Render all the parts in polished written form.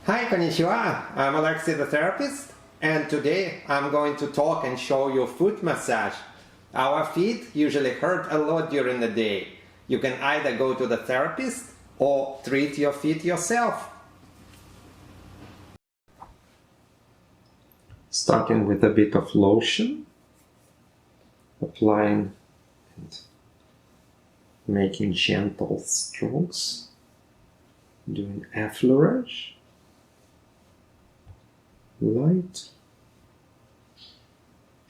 Hi, konnichiwa. I'm Oleksiy the therapist, and today I'm going to talk and show you foot massage. Our feet usually hurt a lot during the day. You can either go to the therapist or treat your feet yourself. Starting with a bit of lotion, applying and making gentle strokes, doing effleurage, light,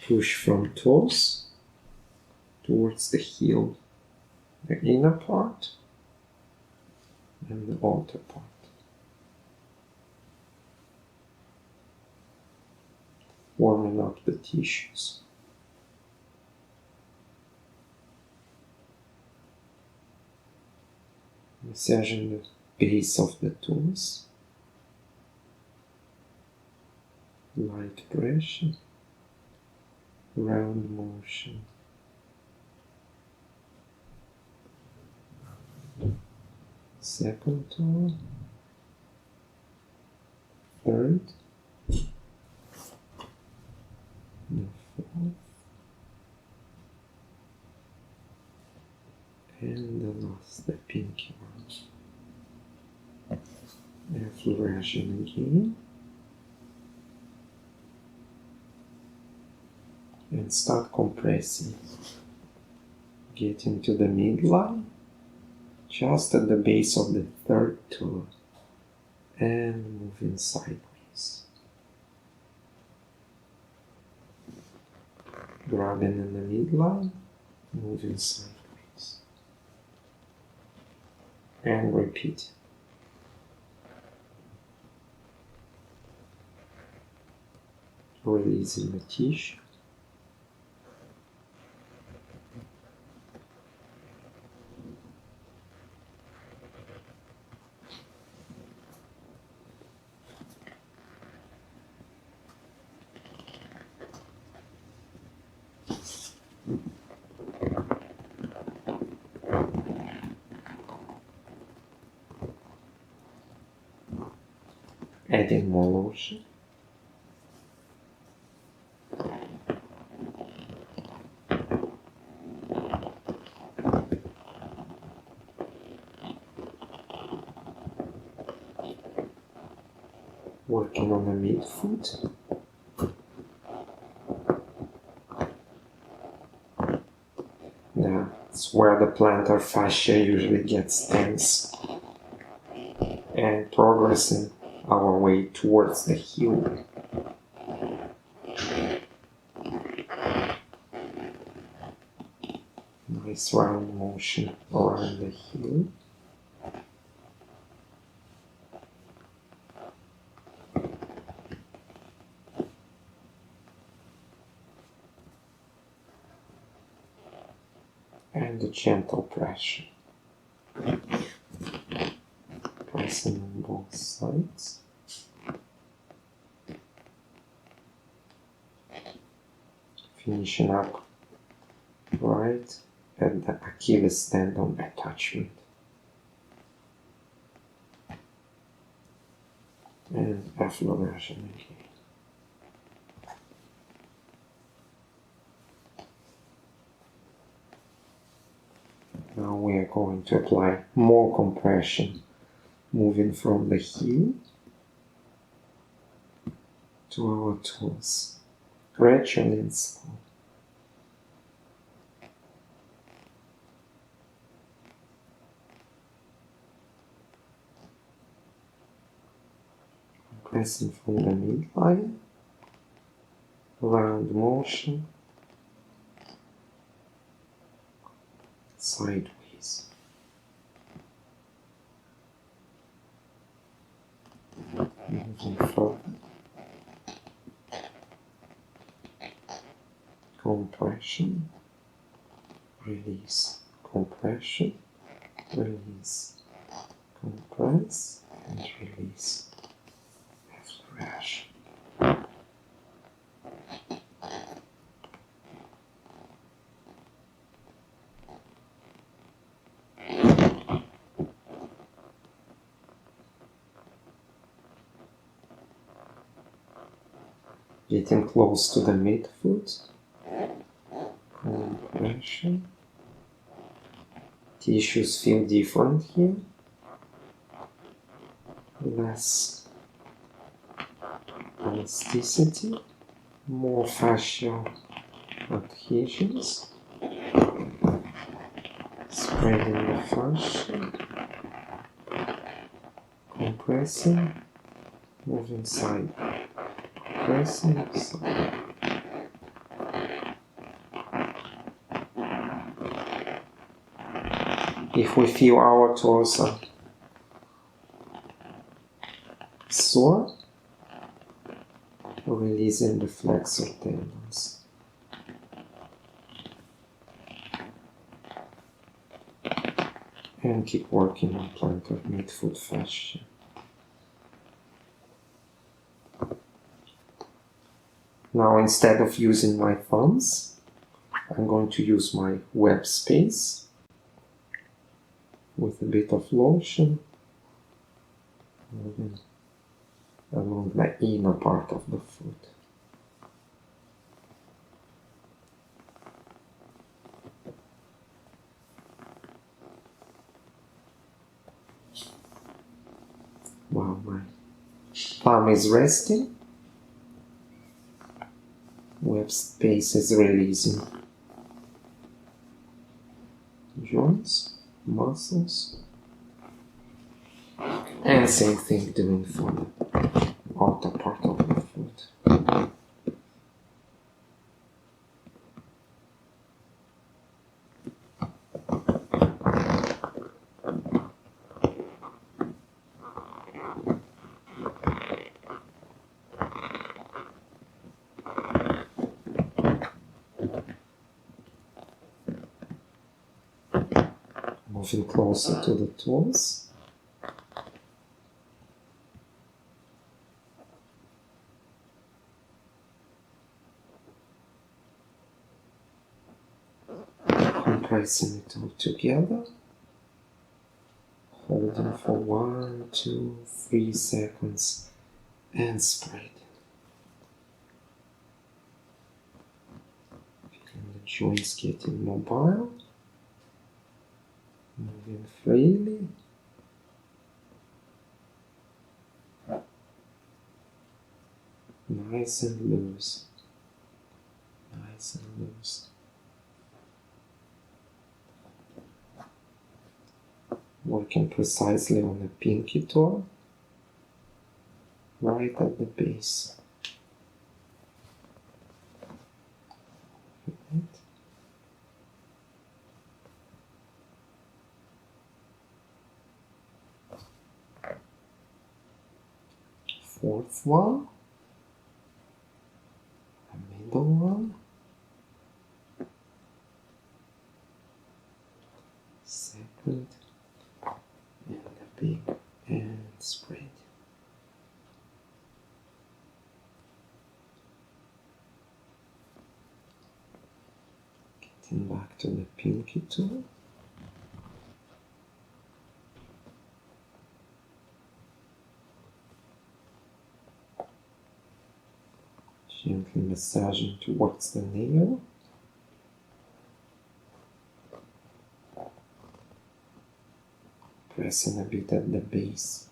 push from toes towards the heel, the inner part and the outer part. Warming up the tissues. Massaging the base of the toes. Light pressure, round motion. Second toe, third, the fourth, and the last, the pinky one. Effleurage again. And start compressing. Getting to the midline, just at the base of the third toe, and moving sideways. Grabbing in the midline, moving sideways. And repeat. Releasing the tissue. Adding more lotion. Working on the midfoot. That's where the plantar fascia usually gets tense. And progressing our way towards the heel. Nice round motion around the heel. And a gentle pressure. Pressing on both sides. Finishing up right at the Achilles tendon attachment. And effleurage again. Now we are going to apply more compression, moving from the heel to our toes, gradually and slowly. Pressing from the midline, round motion, sideways. Moving forward. Compression, release, compression, release, compress, and release. Effleurage. Getting close to the midfoot. Pressure. Tissues feel different here. Less elasticity, more fascial adhesions. Spreading the fascia. Compressing. Moving side. Compressing side. If we feel our torso sore, releasing the flexor tendons. And keep working on plantar midfoot fascia. Now, instead of using my thumbs, I'm going to use my web space with a bit of lotion moving along the inner part of the foot. While my thumb is resting, web space is releasing joints, muscles, and same thing doing for the outer part of the foot. Moving closer to the toes. Compressing it all together. Holding for 1, 2, 3 seconds and spreading. Feeling the joints getting mobile. Moving freely. Nice and loose. Nice and loose. Working precisely on the pinky toe, right at the base. Right. Fourth one, the middle one, second, and the big, and spread. Getting back to the pinky toe. Gently massaging towards the nail. Pressing a bit at the base,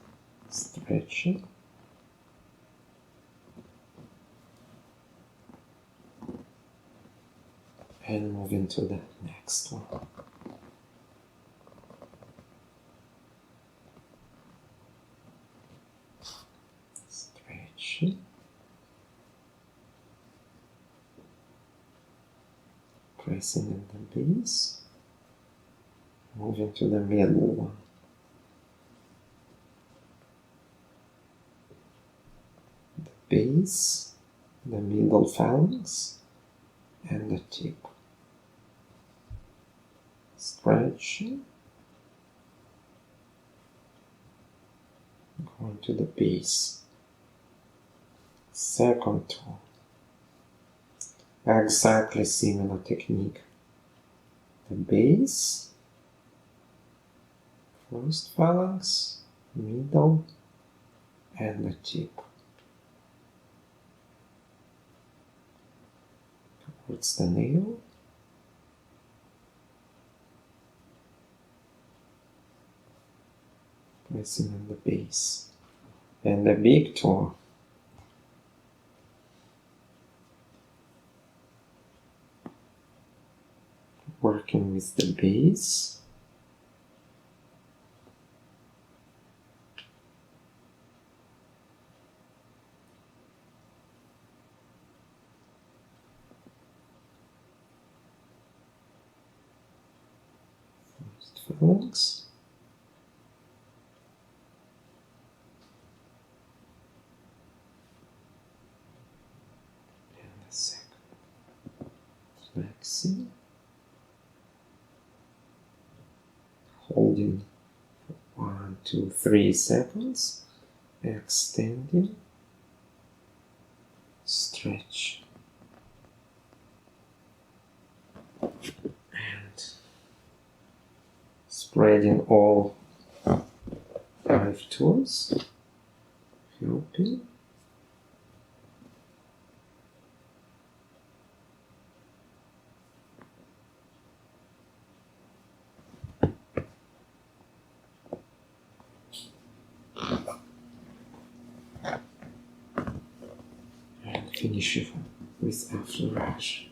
stretching. And moving to the next one. Stretching. Pressing in the base. Moving to the middle one. Base, the middle phalanx, and the tip. Stretching. Going to the base. Second toe. Exactly similar technique. The base, first phalanx, middle, and the tip. towards the nail. Pressing on the base. And the big toe. Working with the base. First phalanx. And the second. Relaxing. Holding for 1, 2, 3 seconds, extending, stretch, and spreading all 5 toes, helping. And finish it with a flourish.